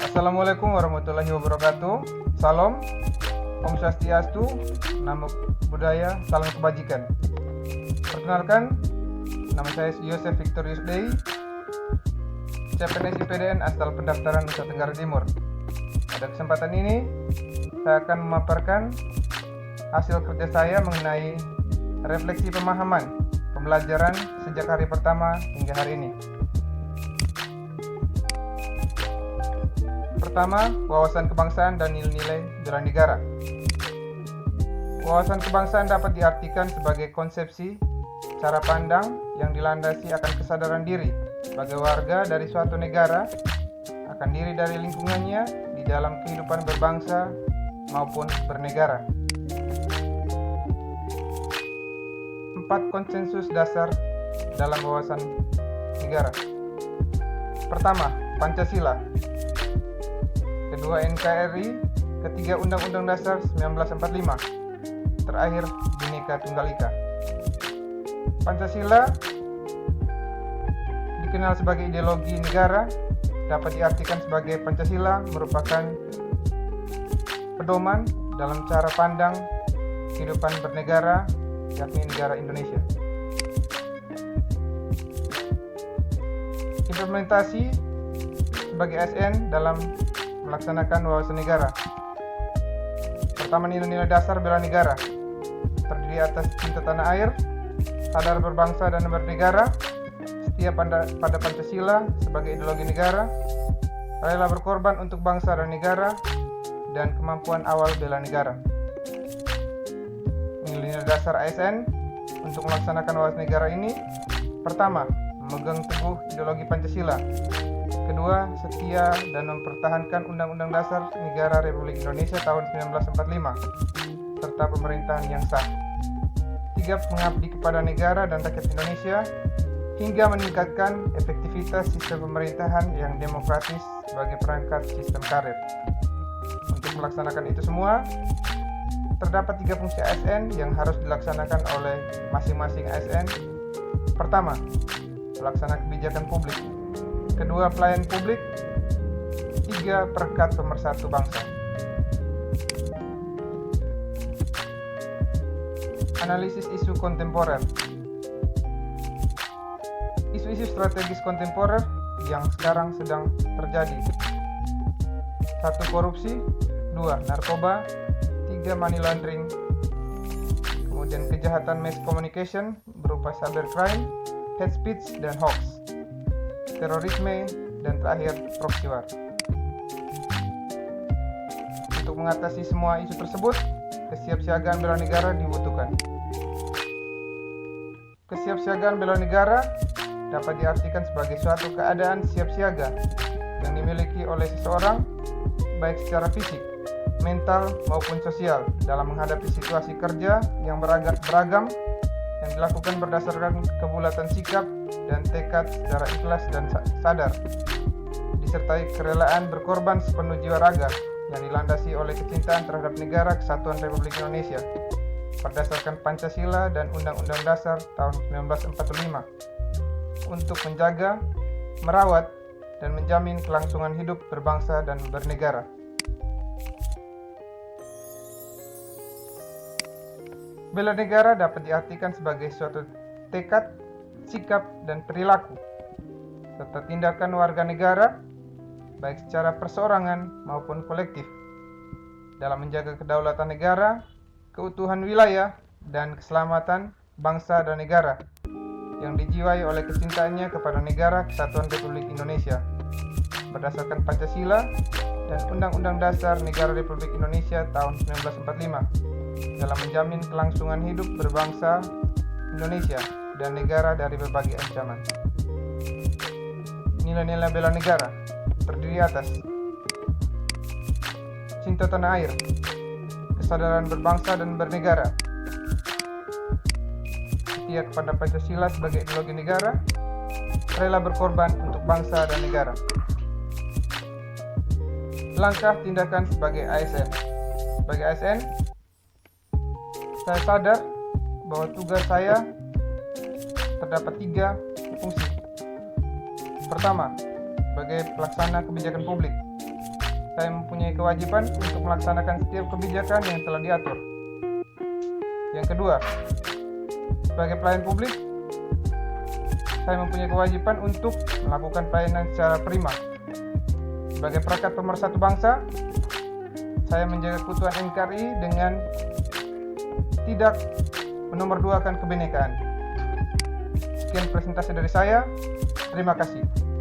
Assalamualaikum warahmatullahi wabarakatuh. Salam, Om Swastiastu, Namo Buddhaya, Salam Kebajikan. Perkenalkan, nama saya Yosef Victorius Dei, CPNS IPDN asal pendaftaran Nusa Tenggara Timur. Pada kesempatan ini, saya akan memaparkan hasil kerja saya mengenai refleksi pemahaman pembelajaran sejak hari pertama hingga hari ini. Pertama, wawasan kebangsaan dan nilai-nilai bela negara. Wawasan kebangsaan dapat diartikan sebagai konsepsi, cara pandang yang dilandasi akan kesadaran diri sebagai warga dari suatu negara, akan diri dari lingkungannya di dalam kehidupan berbangsa maupun bernegara. 4 konsensus dasar dalam wawasan negara. Pertama, Pancasila. Kedua, NKRI. Ketiga, Undang-Undang Dasar 1945. Terakhir, Bhinneka Tunggal Ika. Pancasila dikenal sebagai ideologi negara, dapat diartikan sebagai Pancasila merupakan pedoman dalam cara pandang kehidupan bernegara, yakni negara Indonesia. Implementasi sebagai ASN dalam melaksanakan wawasan negara. Pertama, nilai-nilai dasar bela negara, terdiri atas cinta tanah air, sadar berbangsa dan bernegara, setia pada Pancasila sebagai ideologi negara, rela berkorban untuk bangsa dan negara, dan kemampuan awal bela negara. Nilai-nilai dasar ASN untuk melaksanakan wawasan negara ini: pertama, memegang teguh ideologi Pancasila. Kedua, setia dan mempertahankan Undang-Undang Dasar Negara Republik Indonesia tahun 1945 serta pemerintahan yang sah. 3, mengabdi kepada negara dan rakyat Indonesia hingga meningkatkan efektivitas sistem pemerintahan yang demokratis sebagai perangkat sistem karir. Untuk melaksanakan itu semua, terdapat 3 fungsi ASN yang harus dilaksanakan oleh masing-masing ASN. Pertama, pelaksana kebijakan publik. Kedua, pelayan publik. 3, perekat pemersatu bangsa. Analisis isu kontemporer. Isu-isu strategis kontemporer yang sekarang sedang terjadi. 1, korupsi. 2, narkoba. 3, money laundering. Kemudian kejahatan mass communication berupa cybercrime, hate speech, dan hoax, terorisme, dan terakhir proxy war. Untuk mengatasi semua isu tersebut, kesiapsiagaan bela negara dibutuhkan. Kesiapsiagaan bela negara dapat diartikan sebagai suatu keadaan siap siaga yang dimiliki oleh seseorang baik secara fisik, mental, maupun sosial dalam menghadapi situasi kerja yang beragam yang dilakukan berdasarkan kebulatan sikap dan tekad secara ikhlas dan sadar, disertai kerelaan berkorban sepenuh jiwa raga yang dilandasi oleh kecintaan terhadap negara kesatuan Republik Indonesia berdasarkan Pancasila dan Undang-Undang Dasar tahun 1945 untuk menjaga, merawat, dan menjamin kelangsungan hidup berbangsa dan bernegara. Bela negara dapat diartikan sebagai suatu tekad, sikap, dan perilaku, serta tindakan warga negara, baik secara perseorangan maupun kolektif, dalam menjaga kedaulatan negara, keutuhan wilayah, dan keselamatan bangsa dan negara, yang dijiwai oleh kecintaannya kepada negara kesatuan Republik Indonesia, berdasarkan Pancasila dan Undang-Undang Dasar Negara Republik Indonesia tahun 1945, dalam menjamin kelangsungan hidup berbangsa Indonesia dan negara dari berbagai ancaman. Nilai-nilai bela negara terdiri atas cinta tanah air, kesadaran berbangsa dan bernegara, setia kepada Pancasila sebagai ideologi negara, rela berkorban untuk bangsa dan negara. Langkah tindakan sebagai ASN. Sebagai ASN, saya sadar bahwa tugas saya terdapat 3 fungsi. Pertama, sebagai pelaksana kebijakan publik. saya mempunyai kewajiban untuk melaksanakan setiap kebijakan yang telah diatur. Yang kedua, sebagai pelayan publik, saya mempunyai kewajiban untuk melakukan pelayanan secara prima. Sebagai perangkat pemersatu bangsa, saya menjaga keutuhan NKRI dengan tidak menomorduakan kebinekaan. Sekian presentasi dari saya. Terima kasih.